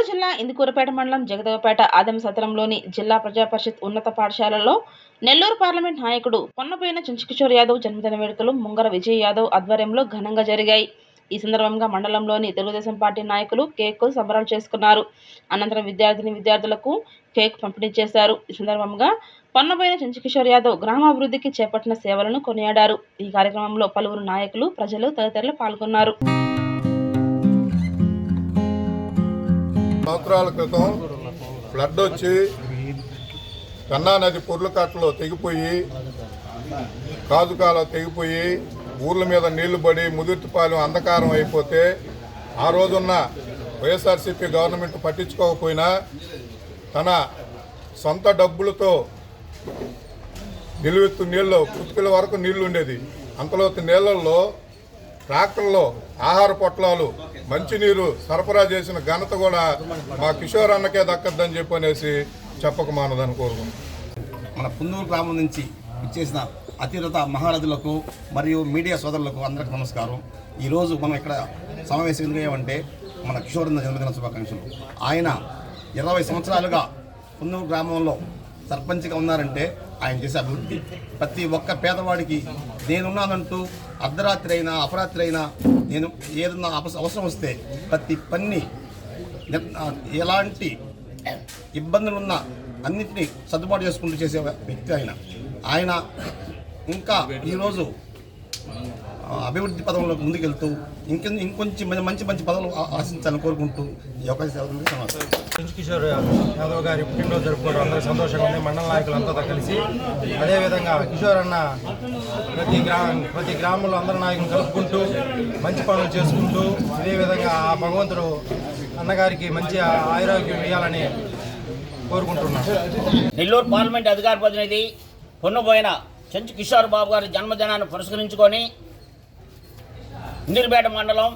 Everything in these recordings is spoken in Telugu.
నెల్లూరు జిల్లా ఇందుకూరుపేట మండలం జగదేవపేట ఆదం సత్రంలోని జిల్లా ప్రజా పరిషత్ ఉన్నత పాఠశాలలో నెల్లూరు పార్లమెంట్ నాయకుడు పొన్నపోయిన చెంచుకిషోర్ యాదవ్ జన్మదిన వేడుకలు ముంగర విజయ్ యాదవ్ ఆధ్వర్యంలో ఘనంగా జరిగాయి. ఈ సందర్భంగా మండలంలోని తెలుగుదేశం పార్టీ నాయకులు కేక్ సంబరాలు చేసుకున్నారు. అనంతరం విద్యార్థులకు కేక్ పంపిణీ చేశారు. ఈ సందర్భంగా పొన్నపోయిన చెంచుకిషోర్ యాదవ్ గ్రామాభివృద్ధికి చేపట్టిన సేవలను కొనియాడారు. ఈ కార్యక్రమంలో పలువురు నాయకులు, ప్రజలు తదితరులు పాల్గొన్నారు. సంవత్సరాల క్రితం ఫ్లడ్ వచ్చి కన్నా నది పొర్లుకట్టలో తెగిపోయి కాజుకాల తెగిపోయి ఊర్ల మీద నీళ్లు పడి ముదిర్తిపాలెం అంధకారం అయిపోతే ఆ రోజున్న వైఎస్ఆర్సీపీ గవర్నమెంట్ పట్టించుకోకపోయినా తన సొంత డబ్బులతో నిలువెత్తు నీళ్ళు కుతుకుల వరకు నీళ్లు ఉండేది. అంతలోతి నీళ్లలో ట్రాక్టర్లో ఆహార పొట్లాలు మంచినీరు సరఫరా చేసిన ఘనత కూడా మా కిషోర్ అన్నకే దక్కద్దని చెప్పనేసి చెప్పక మానదని కోరుకుంటున్నాం. మన పున్నూరు గ్రామం నుంచి ఇచ్చేసిన అతిరథ మహారథులకు మరియు మీడియా సోదరులకు అందరికీ నమస్కారం. ఈరోజు మనం ఇక్కడ సమావేశం ఎందుకంటే మన కిషోర్ అన్న జన్మదిన శుభాకాంక్షలు. ఆయన 20 సంవత్సరాలుగా పున్నూరు గ్రామంలో సర్పంచ్గా ఉన్నారంటే ఆయన చేసే అభివృద్ధి ప్రతి ఒక్క పేదవాడికి నేనున్నానంటూ అర్ధరాత్రి అయినా అపరాత్రి అయినా నేను ఏదన్నా అవసరం వస్తే ప్రతి పని ఎలాంటి ఇబ్బందులున్నా అన్నింటినీ సర్దుబాటు చేసుకుంటూ చేసే వ్యక్తి ఆయన ఇంకా ఈరోజు అభివృద్ధి పదంలో ముందుకెళ్తూ ఇంకొంచెం మంచి పదవులు ఆశించాలని కోరుకుంటూ ఈ అవకాశం. చెంచుకిషోర్ యాదవ్ గారి పుట్టినరోజు జరుపుకోవడం అందరూ సంతోషంగా ఉంది. మండల నాయకులంతా కలిసి అదేవిధంగా కిషోర్ అన్న ప్రతి గ్రామంలో అందరి నాయకులు కలుపుకుంటూ మంచి పనులు చేసుకుంటూ ఇదే విధంగా ఆ భగవంతుడు అన్నగారికి మంచి ఆరోగ్యం ఇవ్వాలని కోరుకుంటున్నాను. నెల్లూరు పార్లమెంట్ అధికార ప్రతినిధి పొన్నపోయిన చెంచుకిషోర్ బాబు గారి జన్మదినాన్ని పురస్కరించుకొని ఇందిరపేట మండలం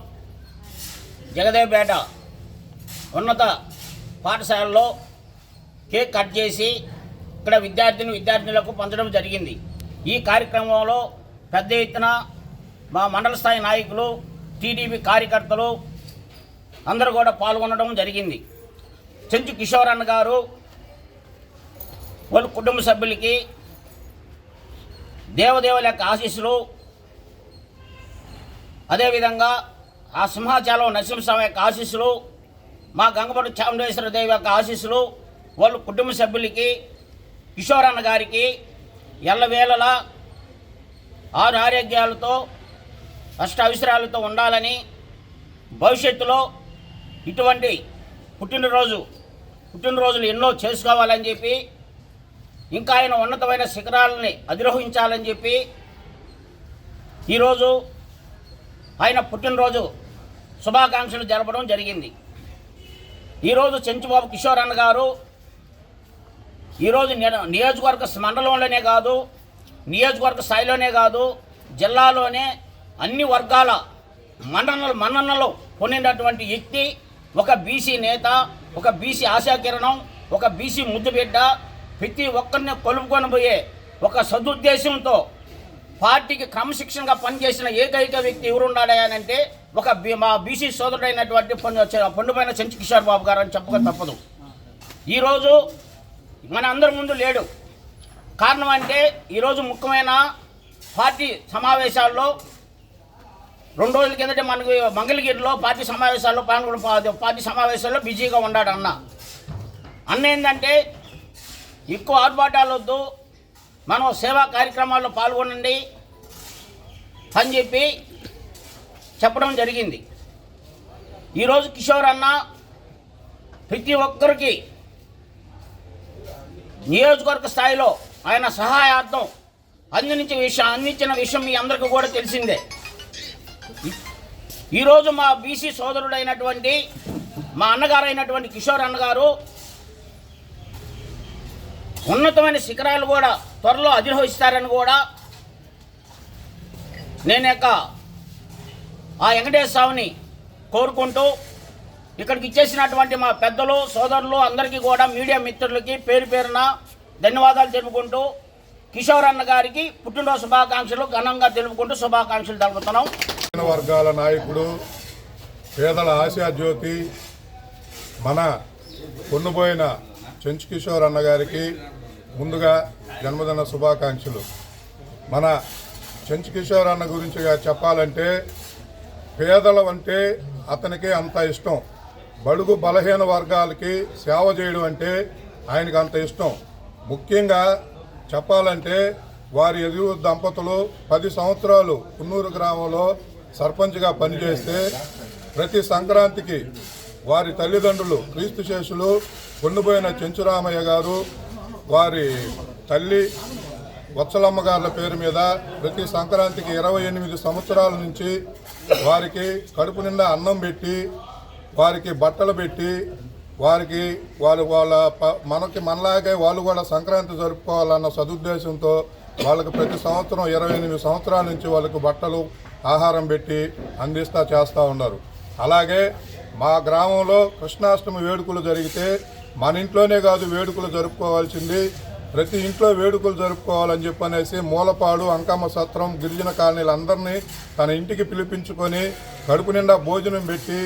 జగదేవపేట ఉన్నత పాఠశాలలో కేక్ కట్ చేసి ఇక్కడ విద్యార్థులకు పంచడం జరిగింది. ఈ కార్యక్రమంలో పెద్ద ఎత్తున మా మండల స్థాయి నాయకులు, టీడీపీ కార్యకర్తలు అందరూ కూడా పాల్గొనడం జరిగింది. చెంచుకిషోర్ అన్న గారు వాళ్ళ కుటుంబ సభ్యులకి దేవదేవుల యొక్క ఆశీస్సులు, అదేవిధంగా ఆ సింహాచలం నరసింహస్వామి యొక్క ఆశీస్సులు, మా గంగపట్టు చాముండేశ్వర దేవి యొక్క ఆశీస్సులు వాళ్ళ కుటుంబ సభ్యులకి, కిషోర్ అన్న గారికి ఎల్లవేళలా ఆరోగ్యాలతో అష్టైశ్వర్యాలతో ఉండాలని, భవిష్యత్తులో ఇటువంటి పుట్టినరోజులు ఎన్నో చేసుకోవాలని చెప్పి, ఇంకా ఆయన ఉన్నతమైన శిఖరాలని అధిరోహించాలని చెప్పి ఈరోజు ఆయన పుట్టినరోజు శుభాకాంక్షలు జరపడం జరిగింది. ఈరోజు చెంచుబాబు కిషోర్ అన్న గారు ఈరోజు నియోజకవర్గ మండలంలోనే కాదు, నియోజకవర్గ స్థాయిలోనే కాదు, జిల్లాలోనే అన్ని వర్గాల మన్ననలు పొందినటువంటి వ్యక్తి, ఒక బీసీ నేత, ఒక బీసీ ఆశాకిరణం, ఒక బీసీ ముద్దుబిడ్డ, ప్రతి ఒక్కరిని కొలుపుకొని పోయే ఒక సదుద్దేశంతో పార్టీకి క్రమశిక్షణగా పనిచేసిన ఏకైక వ్యక్తి ఎవరున్నాడంటే మా బీసీ సోదరుడైనటువంటి పొండుపైన చెంచుకిషోర్ బాబు గారు అని చెప్పక తప్పదు. ఈరోజు మన అందరి ముందు లేడు. కారణం అంటే ఈరోజు ముఖ్యమైన పార్టీ సమావేశాల్లో 2 రోజుల కిందట మనకు మంగళగిరిలో పార్టీ సమావేశాల్లో బిజీగా ఉన్నాడు అన్న ఏంటంటే ఎక్కువ ఆర్భాటాలు వద్దు, మనం సేవా కార్యక్రమాల్లో పాల్గొనండి అని చెప్పి చెప్పడం జరిగింది. ఈరోజు కిషోర్ అన్న ప్రతి ఒక్కరికి నియోజకవర్గ స్థాయిలో ఆయన సహాయార్థం అందించిన విషయం మీ అందరికీ కూడా తెలిసిందే. ఈరోజు మా బీసీ సోదరుడైనటువంటి మా అన్నగారు అయినటువంటి కిషోర్ అన్నగారు ఉన్నతమైన శిఖరాలు కూడా త్వరలో అధిరోహిస్తారని కూడా నేను ఆ వెంకటేశ్వర స్వామిని కోరుకుంటూ ఇక్కడికి ఇచ్చేసినటువంటి మా పెద్దలు, సోదరులు అందరికీ కూడా మీడియా మిత్రులకి పేరున ధన్యవాదాలు తెలుపుకుంటూ కిషోర్ అన్న గారికి పుట్టినరోజు శుభాకాంక్షలు ఘనంగా తెలుపుకుంటూ శుభాకాంక్షలు తెలుపుతున్నాం. వర్గాల నాయకుడు, పేదల ఆశాజ్యోతి, మన కొన్నుపోయిన చెంచు కిషోర్ అన్న గారికి ముందుగా జన్మదిన శుభాకాంక్షలు. మన చెంచు కిషోర్ అన్న గురించిగా చెప్పాలంటే పేదల అంటే అతనికి అంత ఇష్టం. బడుగు బలహీన వర్గాలకి సేవ చేయడం అంటే ఆయనకు అంత ఇష్టం. ముఖ్యంగా చెప్పాలంటే వారి ఎదురు దంపతులు 10 సంవత్సరాలు కున్నూరు గ్రామంలో సర్పంచ్గా పనిచేస్తే ప్రతి సంక్రాంతికి వారి తల్లిదండ్రులు క్రీస్తు శేషులు కొన్నుపోయిన చెంచురామయ్య గారు, వారి తల్లి వత్సలమ్మ గారుల పేరు మీద ప్రతి సంక్రాంతికి 28 సంవత్సరాల నుంచి వారికి కడుపు నిండా అన్నం పెట్టి, వారికి బట్టలు పెట్టి, వారికి మనలాగే వాళ్ళు కూడా సంక్రాంతి జరుపుకోవాలన్న సదుద్దేశంతో వాళ్ళకి ప్రతి సంవత్సరం 28 సంవత్సరాల నుంచి వాళ్ళకు బట్టలు ఆహారం పెట్టి అందిస్తూ చేస్తూ ఉన్నారు. అలాగే మా గ్రామంలో కృష్ణాష్టమి వేడుకలు జరిగితే మన ఇంట్లోనే కాదు వేడుకలు జరుపుకోవాల్సింది, ప్రతి ఇంట్లో వేడుకలు జరుపుకోవాలని చెప్పనేసి మూలపాడు, అంకమ్మ సత్రం, గిరిజన కాలనీలందరినీ తన ఇంటికి పిలిపించుకొని కడుపు నిండా భోజనం పెట్టి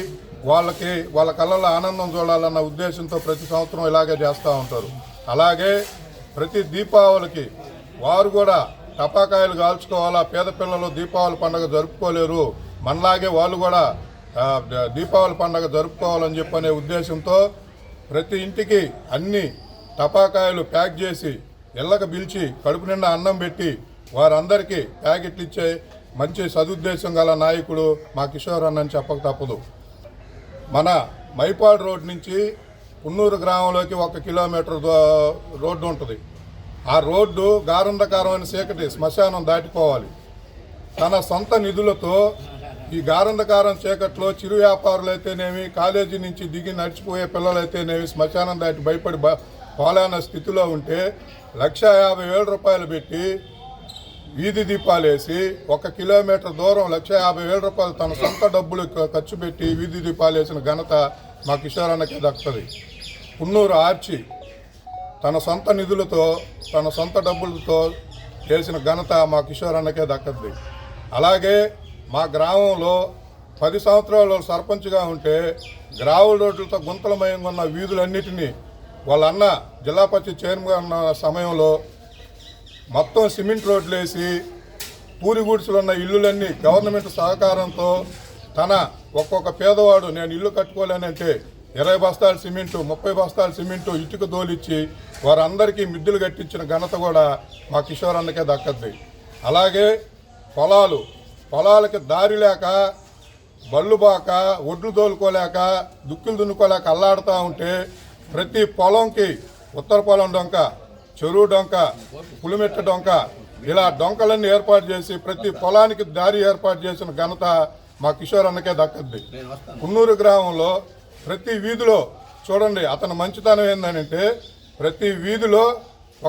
వాళ్ళ కళ్ళల్లో ఆనందం చూడాలన్న ఉద్దేశంతో ప్రతి సంవత్సరం ఇలాగే చేస్తూ ఉంటారు. అలాగే ప్రతి దీపావళికి వారు కూడా టపాకాయలు కాల్చుకోవాలా, పేద పిల్లలు దీపావళి పండుగ జరుపుకోలేరు, మనలాగే వాళ్ళు కూడా దీపావళి పండుగ జరుపుకోవాలని చెప్పనే ఉద్దేశంతో ప్రతి ఇంటికి అన్ని టపాకాయలు ప్యాక్ చేసి ఇళ్ళకు పిలిచి కడుపు నిండా అన్నం పెట్టి వారందరికీ ప్యాకెట్లు ఇచ్చే మంచి సదుద్దేశం గల నాయకుడు మా కిషోర్ అన్నని చెప్పక తప్పదు. మన మైపాడు రోడ్ నుంచి కున్నూరు గ్రామంలోకి 1 కిలోమీటర్ రోడ్డు ఉంటుంది. ఆ రోడ్డు గారంధకారమైన చీకటి శ్మశానం దాటిపోవాలి. తన సొంత నిధులతో ఈ గారంధకారం చీకట్లో చిరు వ్యాపారులైతేనేమి, కాలేజీ నుంచి దిగి నడిచిపోయే పిల్లలైతేనేమి శ్మశానం దాటి భయపడి పోలేన స్థితిలో ఉంటే 1,50,000 రూపాయలు పెట్టి వీధి దీపాలు వేసి 1 కిలోమీటర్ దూరం 1,50,000 రూపాయలు తన సొంత డబ్బులు ఖర్చు పెట్టి వీధి దీపాలు వేసిన ఘనత మా కిషోర్ అన్నకే దక్కుతుంది. కున్నూరు ఆర్చి తన సొంత నిధులతో తన సొంత డబ్బులతో చేసిన ఘనత మా కిషోర్ అన్నకే దక్కుతుంది. అలాగే మా గ్రామంలో 10 సంవత్సరాలు సర్పంచ్గా ఉంటే గ్రావుల రోడ్లతో గుంతలమయంగా ఉన్న వీధులన్నిటినీ వాళ్ళ అన్న జిల్లా పరిషత్ చైర్మన్గా ఉన్న సమయంలో మొత్తం సిమెంట్ రోడ్లు వేసి పూరి గుడిసెలు ఉన్న ఇల్లులన్నీ గవర్నమెంట్ సహకారంతో తన ఒక్కొక్క పేదవాడు నేను ఇల్లు కట్టుకోలేనంటే 20 బస్తాల సిమెంటు, 30 బస్తాల సిమెంటు, ఇటుక దోలిచ్చి వారందరికీ మిద్దులు కట్టించిన ఘనత కూడా మా కిషోర్ అన్నకే దక్కద్ది. అలాగే పొలాలకి దారి లేక, బళ్ళు బాక, ఒడ్లు తోలుకోలేక, దుక్కులు దున్నుకోలేక అల్లాడుతూ ఉంటే ప్రతి పొలంకి ఉత్తర పొలం డొంక, చెరువు డొంక, పులిమెట్ట డొంక, ఇలా డొంకలన్నీ ఏర్పాటు చేసి ప్రతి పొలానికి దారి ఏర్పాటు చేసిన ఘనత మా కిషోర్ అన్నకే దక్కద్ది. కున్నూరు గ్రామంలో ప్రతి వీధిలో చూడండి అతని మంచితనం ఏంటంటే ప్రతి వీధిలో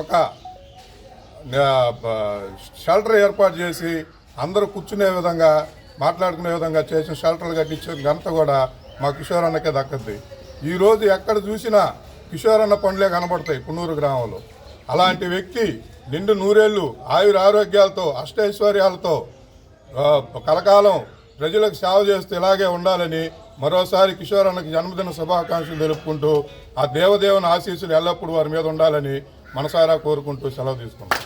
ఒక షెల్టర్ ఏర్పాటు చేసి అందరూ కూర్చునే విధంగా, మాట్లాడుకునే విధంగా చేసిన షెల్టర్లు కట్టించిన ఘనత కూడా మా కిషోర్ అన్నకే దక్కద్ది. ఈరోజు ఎక్కడ చూసినా కిషోర్ అన్న పనులే కనబడతాయి కున్నూరు గ్రామంలో. అలాంటి వ్యక్తి నిండు నూరేళ్లు ఆయుర ఆరోగ్యాలతో అష్టైశ్వర్యాలతో కలకాలం ప్రజలకు సేవ చేస్తూ ఇలాగే ఉండాలని మరోసారి కిషోర్ అన్నకి జన్మదిన శుభాకాంక్షలు తెలుపుకుంటూ ఆ దేవదేవుని ఆశీస్సులు ఎల్లప్పుడూ వారి మీద ఉండాలని మనసారా కోరుకుంటూ సెలవు తీసుకుంటాం.